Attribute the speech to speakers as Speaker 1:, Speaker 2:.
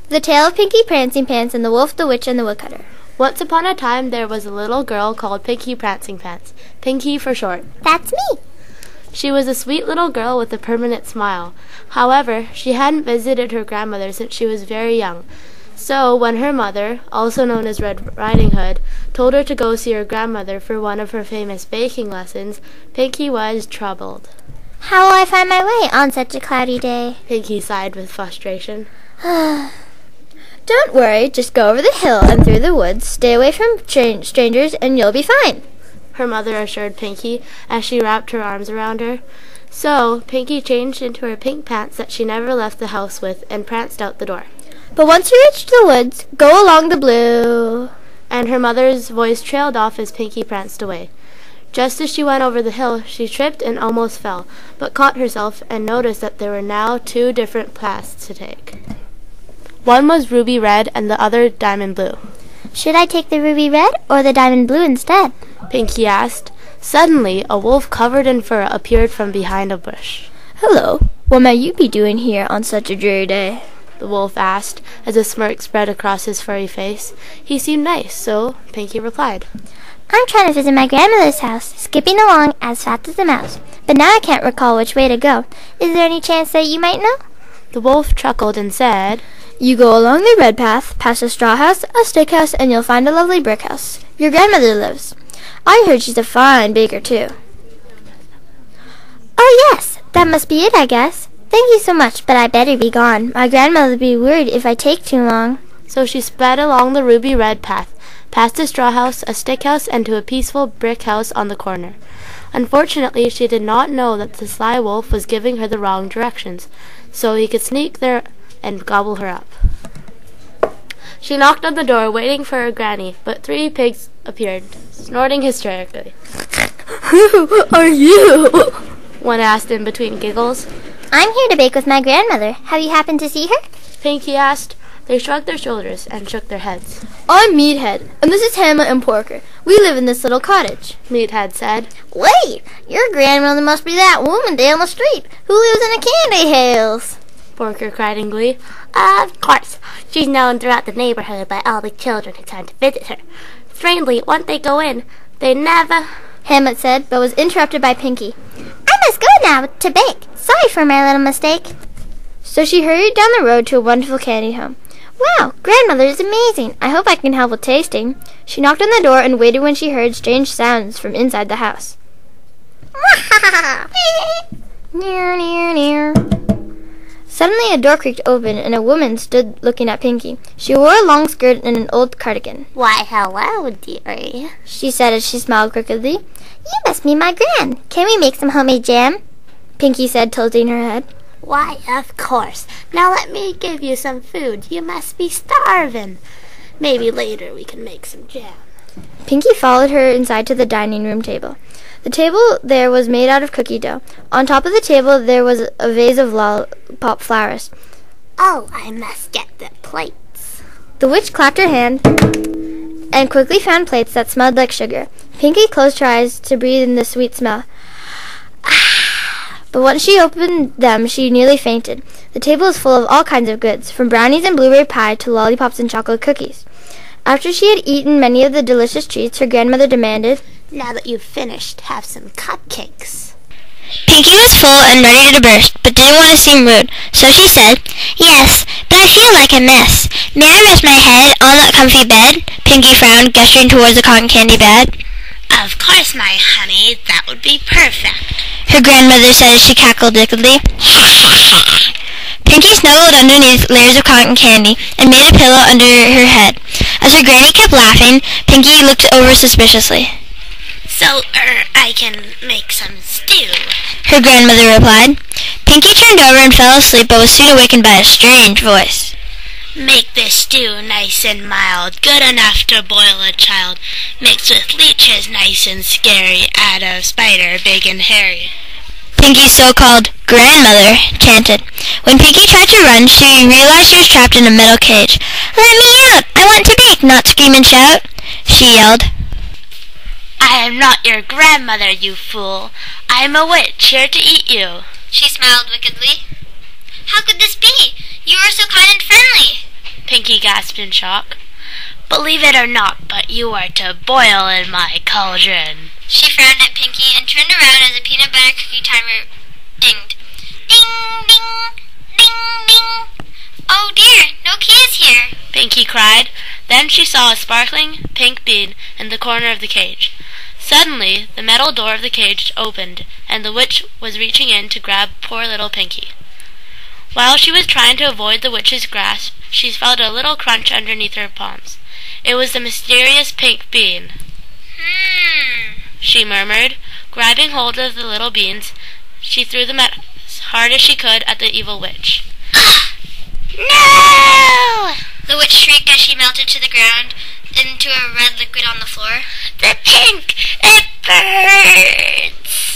Speaker 1: The Tale of Pinkie, Prancing Pants, and the Wolf, the Witch, and the Woodcutter.
Speaker 2: Once upon a time, there was a little girl called Pinkie Prancing Pants. Pinkie for short.
Speaker 1: That's me.
Speaker 2: She was a sweet little girl with a permanent smile. However, she hadn't visited her grandmother since she was very young. So, when her mother, also known as Red Riding Hood, told her to go see her grandmother for one of her famous baking lessons, Pinkie was troubled.
Speaker 1: How will I find my way on such a cloudy day?
Speaker 2: Pinkie sighed with frustration.
Speaker 1: Don't worry, just go over the hill and through the woods, stay away from strangers, and you'll be fine,
Speaker 2: her mother assured Pinkie as she wrapped her arms around her. So, Pinkie changed into her pink pants that she never left the house with and pranced out the door.
Speaker 1: But once you reach the woods, go along the blue.
Speaker 2: And her mother's voice trailed off as Pinkie pranced away. Just as she went over the hill, she tripped and almost fell, but caught herself and noticed that there were now 2 different paths to take. One was ruby red and the other diamond blue.
Speaker 1: Should I take the ruby red or the diamond blue instead?
Speaker 2: Pinkie asked. Suddenly, a wolf covered in fur appeared from behind a bush.
Speaker 1: Hello, what might you be doing here on such a dreary day?
Speaker 2: The wolf asked, as a smirk spread across his furry face. He seemed nice, so Pinkie replied.
Speaker 1: I'm trying to visit my grandmother's house, skipping along as fast as a mouse. But now I can't recall which way to go. Is there any chance that you might know?
Speaker 2: The wolf chuckled and said,
Speaker 1: You go along the red path, past a straw house, a stick house, and you'll find a lovely brick house. Your grandmother lives. I heard she's a fine baker, too. Oh, yes, that must be it, I guess. Thank you so much, but I better be gone. My grandmother will be worried if I take too long.
Speaker 2: So she sped along the ruby red path, past a straw house, a stick house, and to a peaceful brick house on the corner. Unfortunately, she did not know that the sly wolf was giving her the wrong directions, so he could sneak there and gobble her up. She knocked on the door, waiting for her granny, but 3 pigs appeared, snorting hysterically.
Speaker 1: Who are you?
Speaker 2: One asked in between giggles.
Speaker 1: I'm here to bake with my grandmother. Have you happened to see her?
Speaker 2: Pinkie asked. They shrugged their shoulders and shook their heads.
Speaker 1: I'm Meathead, and this is Hamlet and Porker. We live in this little cottage,
Speaker 2: Meathead said.
Speaker 1: Wait, your grandmother must be that woman down the street who lives in a candy house,
Speaker 2: Porker cried in glee. Of course. She's known throughout the neighborhood by all the children who come to visit her. Strangely, once they go in, they never...
Speaker 1: Hamlet said, but was interrupted by Pinkie. I must go now to bake. Sorry for my little mistake. So she hurried down the road to a wonderful candy home. Wow, grandmother is amazing. I hope I can help with tasting. She knocked on the door and waited when she heard strange sounds from inside the house. Near, near, near. Suddenly a door creaked open and a woman stood looking at Pinkie. She wore a long skirt and an old cardigan.
Speaker 3: Why, hello, dearie,
Speaker 1: she said as she smiled crookedly. You must be my gran. Can we make some homemade jam? Pinkie said, tilting her head.
Speaker 3: Why, of course. Now let me give you some food. You must be starving. Maybe later we can make some jam.
Speaker 1: Pinkie followed her inside to the dining room table. The table there was made out of cookie dough. On top of the table there was a vase of lollipop flowers.
Speaker 3: Oh, I must get the plates.
Speaker 1: The witch clapped her hand and quickly found plates that smelled like sugar. Pinkie closed her eyes to breathe in the sweet smell. But once she opened them, she nearly fainted. The table was full of all kinds of goods, from brownies and blueberry pie to lollipops and chocolate cookies. After she had eaten many of the delicious treats, her grandmother demanded,
Speaker 3: Now that you've finished, have some cupcakes.
Speaker 4: Pinkie was full and ready to burst, but didn't want to seem rude, so she said, Yes, but I feel like a mess. May I rest my head on that comfy bed? Pinkie frowned, gesturing towards the cotton candy bag.
Speaker 3: Of course, my honey, that would be perfect,
Speaker 4: her grandmother said as she cackled wickedly. Pinkie snuggled underneath layers of cotton candy and made a pillow under her head. As her granny kept laughing, Pinkie looked over suspiciously.
Speaker 3: So, I can make some stew,
Speaker 4: her grandmother replied. Pinkie turned over and fell asleep, but was soon awakened by a strange voice.
Speaker 3: Make this stew nice and mild, good enough to boil a child. Mix with leeches nice and scary, add a spider big and hairy.
Speaker 4: Pinkie's so-called grandmother chanted. When Pinkie tried to run, she realized she was trapped in a metal cage. Let me out! I want to bake, not scream and shout, she yelled.
Speaker 3: I am not your grandmother, you fool. I am a witch here to eat you,
Speaker 4: she smiled wickedly. How could this be? You are so kind and friendly.
Speaker 3: Pinkie gasped in shock. Believe it or not, but you are to boil in my cauldron.
Speaker 4: She frowned at Pinkie and turned around as a peanut butter cookie timer dinged. Ding, ding, ding, ding. Oh dear, no keys here,
Speaker 3: Pinkie cried. Then she saw a sparkling pink bean in the corner of the cage. Suddenly, the metal door of the cage opened, and the witch was reaching in to grab poor little Pinkie. While she was trying to avoid the witch's grasp, she felt a little crunch underneath her palms. It was the mysterious pink bean. She murmured. Grabbing hold of the little beans, she threw them as hard as she could at the evil witch.
Speaker 4: No! The witch shrieked as she melted to the ground into a red liquid on the floor.
Speaker 3: The pink! It burns!